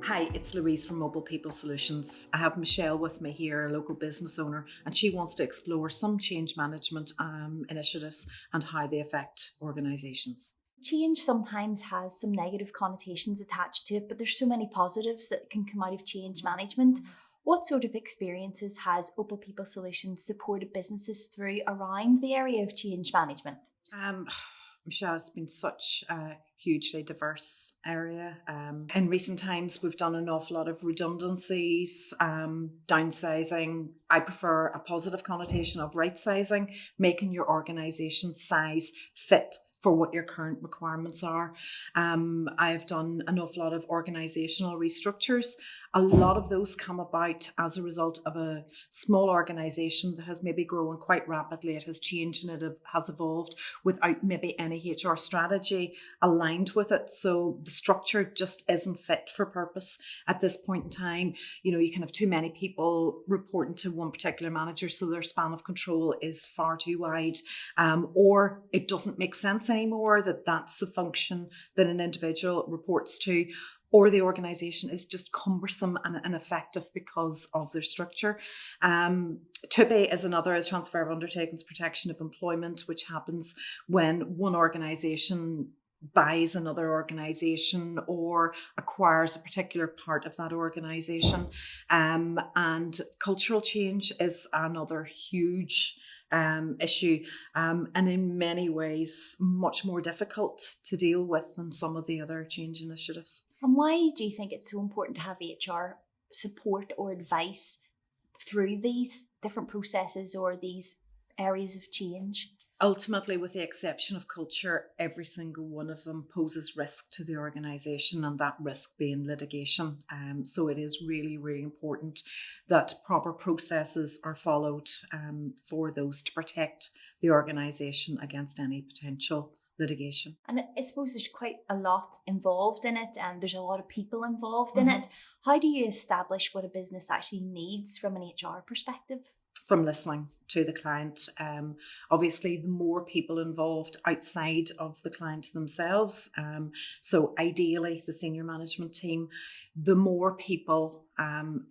Hi, it's Louise from Opal People Solutions. I have Michelle with me here, a local business owner, and she wants to explore some change management initiatives and how they affect organisations. Change sometimes has some negative connotations attached to it, but there's so many positives that can come out of change management. What sort of experiences has Opal People Solutions supported businesses through around the area of change management? Um, Michelle, it's been such a hugely diverse area. In recent times, we've done an awful lot of redundancies, downsizing. I prefer a positive connotation of right sizing, making your organisation size fit for what your current requirements are. I've done an awful lot of organisational restructures. A lot of those come about as a result of a small organisation that has maybe grown quite rapidly. It has changed and it has evolved without maybe any HR strategy aligned with it. So the structure just isn't fit for purpose at this point in time. You know, you can have too many people reporting to one particular manager, so their span of control is far too wide, or it doesn't make sense anymore that that's the function that an individual reports to, or the organisation is just cumbersome and ineffective because of their structure. TUPE is another, transfer of undertakings, protection of employment, which happens when one organisation buys another organisation or acquires a particular part of that organisation. And cultural change is another huge issue, and in many ways much more difficult to deal with than some of the other change initiatives. And why do you think it's so important to have HR support or advice through these different processes or these areas of change? Ultimately, with the exception of culture, every single one of them poses risk to the organisation, and that risk being litigation. So it is really, really important that proper processes are followed for those to protect the organisation against any potential litigation. And I suppose there's quite a lot involved in it, and there's a lot of people involved in it. How do you establish what a business actually needs from an HR perspective? From listening to the client. Obviously, the more people involved outside of the client themselves, so ideally the senior management team, the more people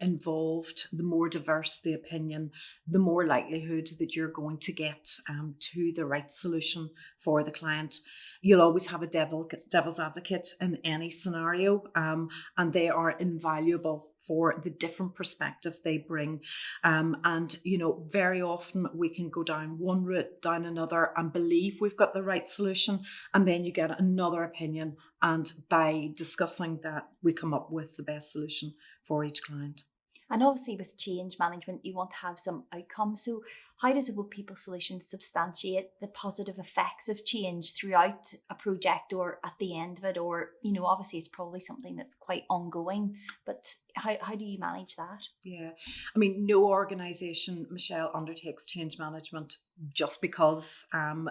involved, the more diverse the opinion, the more likelihood that you're going to get to the right solution for the client. You'll always have a devil's advocate in any scenario, and they are invaluable for the different perspective they bring. And, you know, very often we can go down one route, down another, and believe we've got the right solution. And then you get another opinion. And by discussing that, we come up with the best solution for each client. And obviously, with change management, you want to have some outcomes. So, how does Opal People Solutions substantiate the positive effects of change throughout a project or at the end of it? Or, obviously, it's probably something that's quite ongoing, but how do you manage that? Yeah. I mean, no organisation, Michelle, undertakes change management just because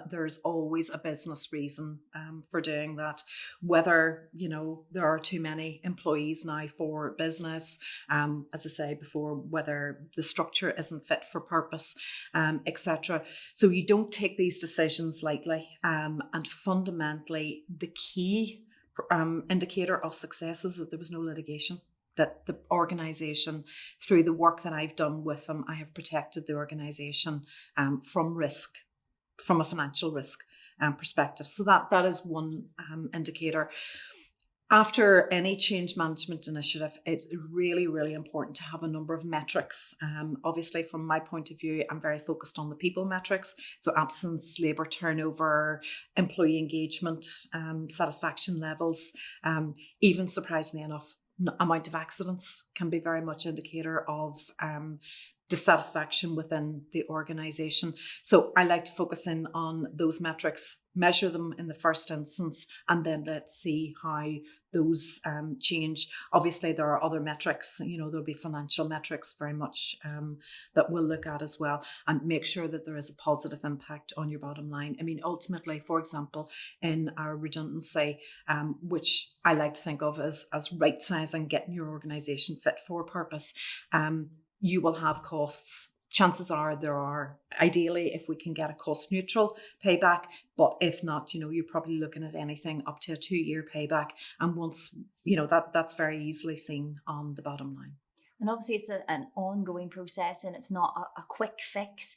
there's always a business reason for doing that. Whether, there are too many employees now for business, as I say before, whether the structure isn't fit for purpose, etc. So you don't take these decisions lightly. And fundamentally, the key indicator of success is that there was no litigation, that the organisation, through the work that I've done with them, I have protected the organisation from risk, from a financial risk perspective. So that is one indicator. After any change management initiative, it's really, really important to have a number of metrics. Obviously, from my point of view, I'm very focused on the people metrics. So absence, labour turnover, employee engagement, satisfaction levels, even surprisingly enough, amount of accidents can be very much indicator of dissatisfaction within the organisation. So I like to focus in on those metrics, measure them in the first instance, and then let's see how those change. Obviously, there are other metrics, there'll be financial metrics very much that we'll look at as well, and make sure that there is a positive impact on your bottom line. I mean, ultimately, for example, in our redundancy, which I like to think of as right sizing, getting your organisation fit for purpose, you will have costs, chances are there are, ideally, if we can get a cost neutral payback, but if not, you're probably looking at anything up to a 2-year payback. And once, that's very easily seen on the bottom line. And obviously it's an ongoing process and it's not a quick fix.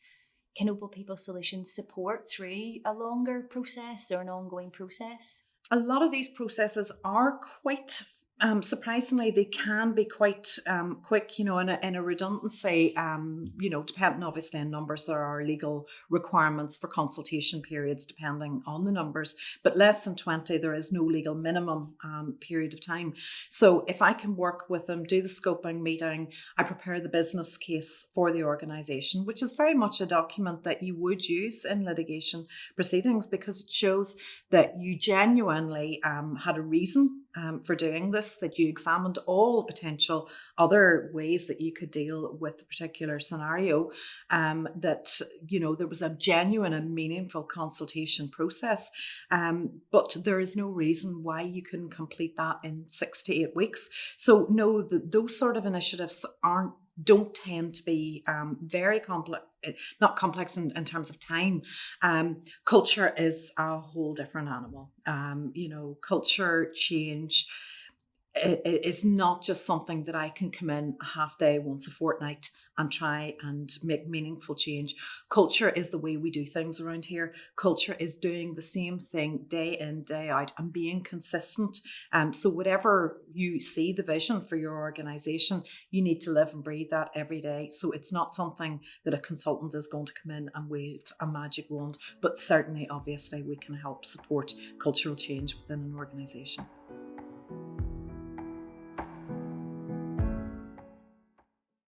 Can Opal People Solutions support through a longer process or an ongoing process? A lot of these processes are quite, surprisingly, they can be quite quick, in a redundancy, depending obviously on numbers. There are legal requirements for consultation periods depending on the numbers, but less than 20, there is no legal minimum period of time. So if I can work with them, do the scoping meeting, I prepare the business case for the organisation, which is very much a document that you would use in litigation proceedings, because it shows that you genuinely had a reason for doing this, that you examined all potential other ways that you could deal with the particular scenario, that, there was a genuine and meaningful consultation process. But there is no reason why you couldn't complete that in 6 to 8 weeks. So no, those sort of initiatives don't tend to be very complex, not complex in terms of time. Culture is a whole different animal. Culture change is not just something that I can come in a half day once a fortnight and try and make meaningful change. Culture is the way we do things around here. Culture is doing the same thing day in, day out, and being consistent. So whatever you see the vision for your organisation, you need to live and breathe that every day. So it's not something that a consultant is going to come in and wave a magic wand, but certainly, obviously, we can help support cultural change within an organisation.